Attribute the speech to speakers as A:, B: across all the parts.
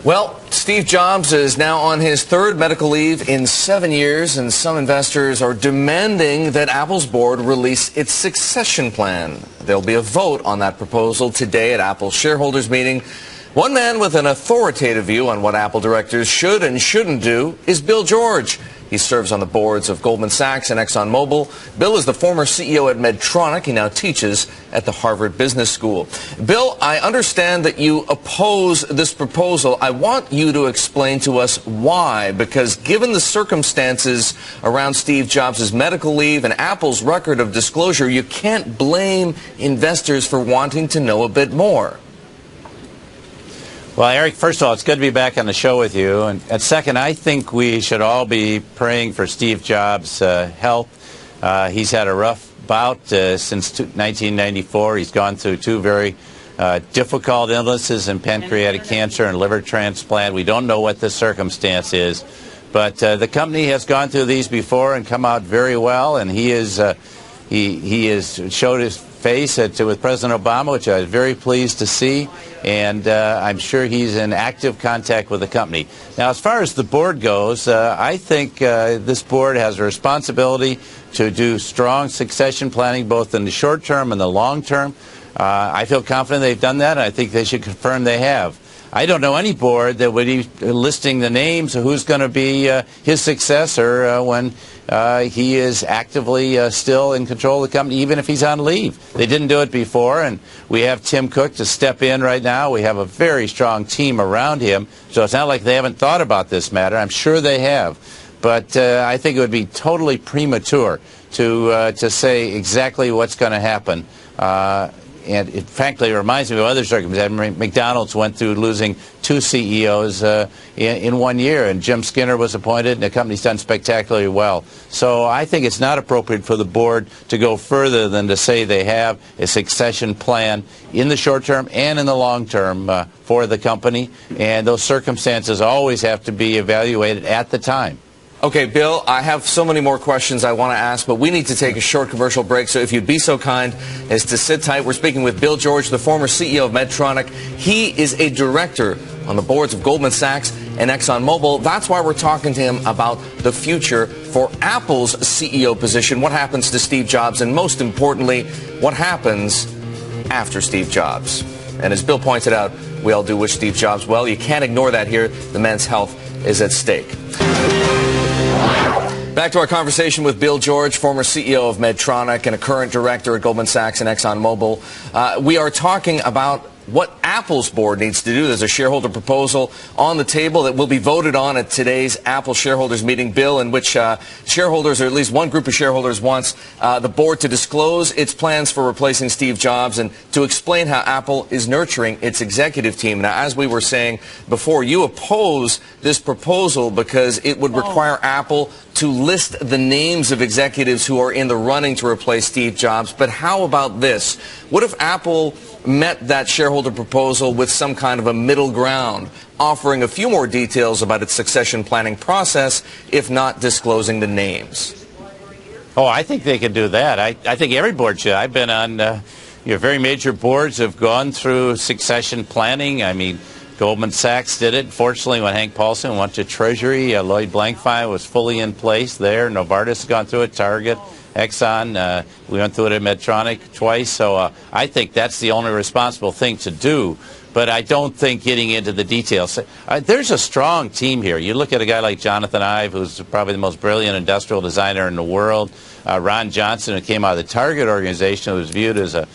A: Well, Steve Jobs is now on his third medical leave in 7 years, and some investors are demanding that Apple's board release its succession plan. There'll be a vote on that proposal today at Apple's shareholders meeting. One man with an authoritative view on what Apple directors should and shouldn't do is Bill George. He serves on the boards of Goldman Sachs and ExxonMobil. Bill is the former CEO at Medtronic. He now teaches at the Harvard Business School. Bill, I understand that you oppose this proposal. I want you to explain to us why, because given the circumstances around Steve Jobs' medical leave and Apple's record of disclosure, you can't blame investors for wanting to know a bit more.
B: Well, Eric, first of all, it's good to be back on the show with you. And second, I think we should all be praying for Steve Jobs' health. He's had a rough bout since 1994. He's gone through two very difficult illnesses in pancreatic cancer and liver transplant. We don't know what the circumstance is. But the company has gone through these before and come out very well. And he has showed his face with President Obama, which I was very pleased to see, and I'm sure he's in active contact with the company. Now, as far as the board goes, I think this board has a responsibility to do strong succession planning both in the short term and the long term. I feel confident they've done that, and I think they should confirm they have. I don't know any board that would be listing the names of who's going to be his successor when he is actively still in control of the company, even if he's on leave. They didn't do it before, and we have Tim Cook to step in right now. We have a very strong team around him, so it's not like they haven't thought about this matter. I'm sure they have. But I think it would be totally premature to say exactly what's going to happen. And it frankly reminds me of other circumstances. McDonald's went through losing two CEOs in 1 year, and Jim Skinner was appointed, and the company's done spectacularly well. So I think it's not appropriate for the board to go further than to say they have a succession plan in the short term and in the long term for the company, and those circumstances always have to be evaluated at the time.
A: Okay, Bill, I have so many more questions I want to ask, but we need to take a short commercial break, so if you'd be so kind as to sit tight. We're speaking with Bill George, the former CEO of Medtronic. He is a director on the boards of Goldman Sachs and ExxonMobil. That's why we're talking to him about the future for Apple's CEO position, what happens to Steve Jobs, and most importantly, what happens after Steve Jobs. And as Bill pointed out, we all do wish Steve Jobs well. You can't ignore that here. The man's health is at stake. Back to our conversation with Bill George, former CEO of Medtronic and a current director at Goldman Sachs and ExxonMobil. We are talking about what Apple's board needs to do. There's a shareholder proposal on the table that will be voted on at today's Apple shareholders meeting, Bill, in which shareholders, or at least one group of shareholders, wants the board to disclose its plans for replacing Steve Jobs and to explain how Apple is nurturing its executive team. Now, as we were saying before, you oppose this proposal because it would require Apple to list the names of executives who are in the running to replace Steve Jobs. But how about this? What if Apple met that shareholder proposal with some kind of a middle ground, offering a few more details about its succession planning process, if not disclosing the names?
B: Oh, I think they can do that. I think every board should. I've been on very major boards have gone through succession planning. I mean, Goldman Sachs did it. Fortunately, when Hank Paulson went to Treasury, Lloyd Blankfein was fully in place there. Novartis has gone through it, Target, Exxon. We went through it at Medtronic twice. So I think that's the only responsible thing to do. But I don't think getting into the details. There's a strong team here. You look at a guy like Jonathan Ive, who's probably the most brilliant industrial designer in the world. Ron Johnson, who came out of the Target organization, who was viewed as a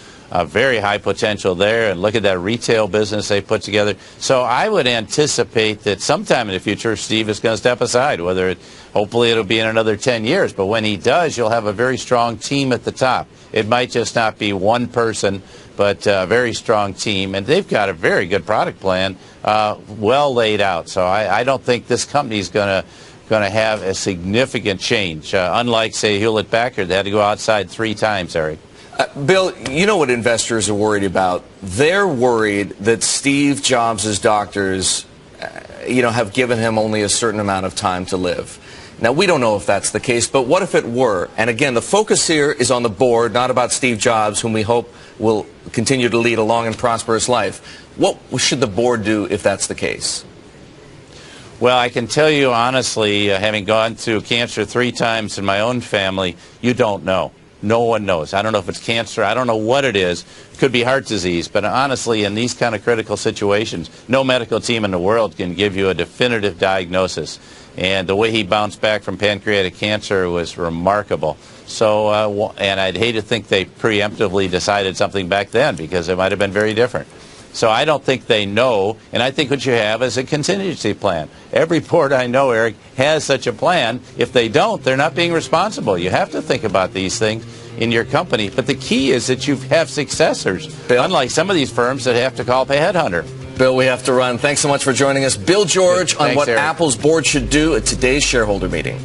B: very high potential there, and look at that retail business they put together. So I would anticipate that sometime in the future Steve is going to step aside, hopefully it'll be in another 10 years. But when he does, you'll have a very strong team at the top. It might just not be one person, but a very strong team. And they've got a very good product plan, well laid out. So I don't think this company is going to have a significant change, unlike, say, Hewlett-Packard. They had to go outside 3 times, Eric.
A: Bill, you know what investors are worried about? They're worried that Steve Jobs' doctors, have given him only a certain amount of time to live. Now, we don't know if that's the case, but what if it were? And again, the focus here is on the board, not about Steve Jobs, whom we hope will continue to lead a long and prosperous life. What should the board do if that's the case?
B: Well, I can tell you honestly, having gone through cancer 3 times in my own family, you don't know. No one knows. I don't know if it's cancer. I don't know what it is. It could be heart disease. But honestly, in these kind of critical situations, no medical team in the world can give you a definitive diagnosis. And the way he bounced back from pancreatic cancer was remarkable. So, and I'd hate to think they preemptively decided something back then, because it might have been very different. So I don't think they know, and I think what you have is a contingency plan. Every board I know, Eric, has such a plan. If they don't, they're not being responsible. You have to think about these things in your company. But the key is that you have successors,
A: Bill,
B: unlike some of these firms that have to call up a headhunter.
A: Bill, we have to run. Thanks so much for joining us. Bill George on what
B: Eric.
A: Apple's board should do at today's shareholder meeting.